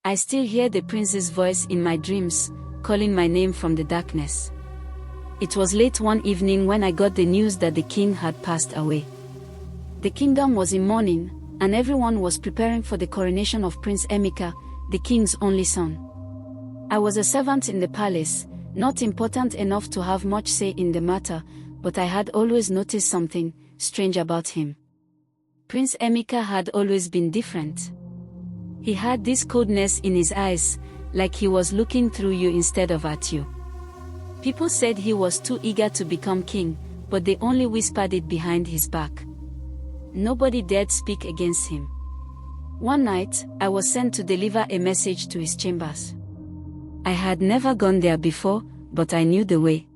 I still hear the prince's voice in my dreams, calling my name from the darkness. It was late one evening when I got the news that the king had passed away. The kingdom was in mourning, and everyone was preparing for the coronation of Prince Emeka, the king's only son. I was a servant in the palace, not important enough to have much say in the matter, but I had always noticed something strange about him. Prince Emeka had always been different. He had this coldness in his eyes, like he was looking through you instead of at you. People said he was too eager to become king, but they only whispered it behind his back. Nobody dared speak against him. One night, I was sent to deliver a message to his chambers. I had never gone there before, but I knew the way.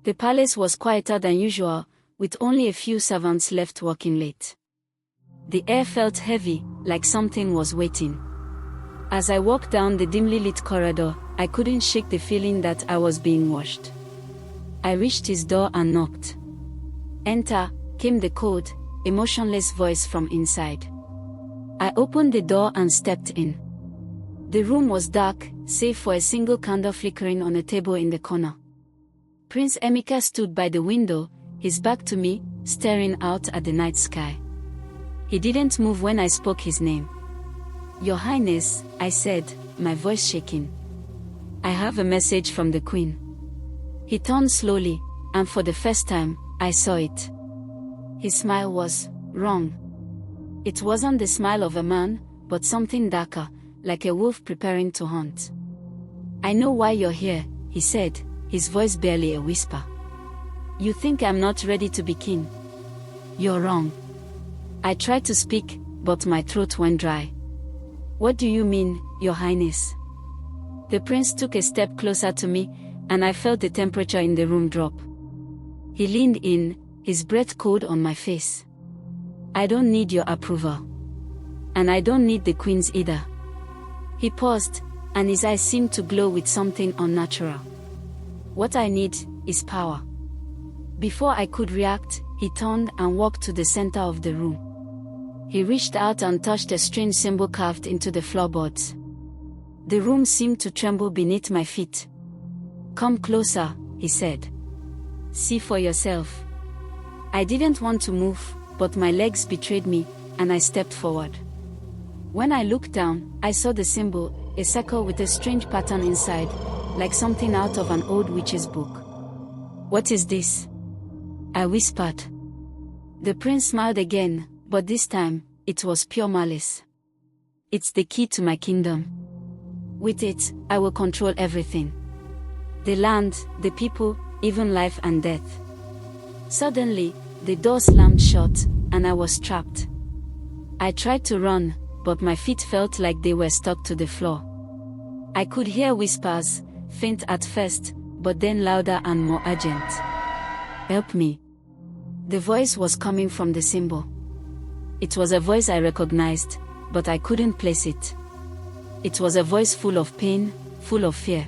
The palace was quieter than usual, with only a few servants left working late. The air felt heavy, like something was waiting. As I walked down the dimly lit corridor, I couldn't shake the feeling that I was being watched. I reached his door and knocked. "Enter," came the cold, emotionless voice from inside. I opened the door and stepped in. The room was dark, save for a single candle flickering on a table in the corner. Prince Emeka stood by the window, his back to me, staring out at the night sky. He didn't move when I spoke his name. "Your Highness," I said, my voice shaking. "I have a message from the Queen." He turned slowly, and for the first time, I saw it. His smile was wrong. It wasn't the smile of a man, but something darker, like a wolf preparing to hunt. "I know why you're here," he said, his voice barely a whisper. "You think I'm not ready to be king? You're wrong." I tried to speak, but my throat went dry. "What do you mean, Your Highness?" The prince took a step closer to me, and I felt the temperature in the room drop. He leaned in, his breath cold on my face. "I don't need your approval. And I don't need the Queen's either." He paused, and his eyes seemed to glow with something unnatural. "What I need is power." Before I could react, he turned and walked to the center of the room. He reached out and touched a strange symbol carved into the floorboards. The room seemed to tremble beneath my feet. "Come closer," he said. "See for yourself." I didn't want to move, but my legs betrayed me, and I stepped forward. When I looked down, I saw the symbol, a circle with a strange pattern inside, like something out of an old witch's book. "What is this?" I whispered. The prince smiled again, but this time, it was pure malice. "It's the key to my kingdom. With it, I will control everything. The land, the people, even life and death." Suddenly, the door slammed shut, and I was trapped. I tried to run, but my feet felt like they were stuck to the floor. I could hear whispers, faint at first, but then louder and more urgent. "Help me." The voice was coming from the symbol. It was a voice I recognized, but I couldn't place it. It was a voice full of pain, full of fear.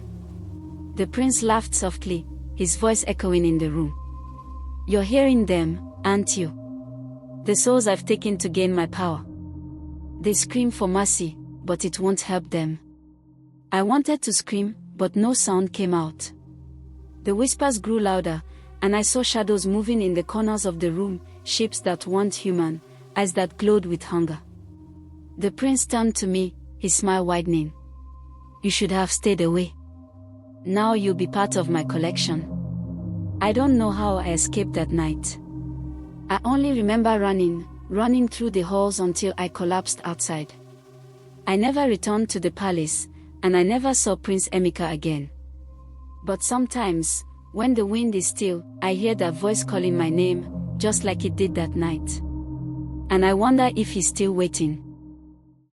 The prince laughed softly, his voice echoing in the room. "You're hearing them, aren't you? The souls I've taken to gain my power. They scream for mercy, but it won't help them." I wanted to scream, but no sound came out. The whispers grew louder, and I saw shadows moving in the corners of the room, shapes that weren't human, eyes that glowed with hunger. The prince turned to me, his smile widening. "You should have stayed away. Now you'll be part of my collection." I don't know how I escaped that night. I only remember running through the halls until I collapsed outside. I never returned to the palace, and I never saw Prince Emeka again. But sometimes, when the wind is still, I hear that voice calling my name, just like it did that night. And I wonder if he's still waiting.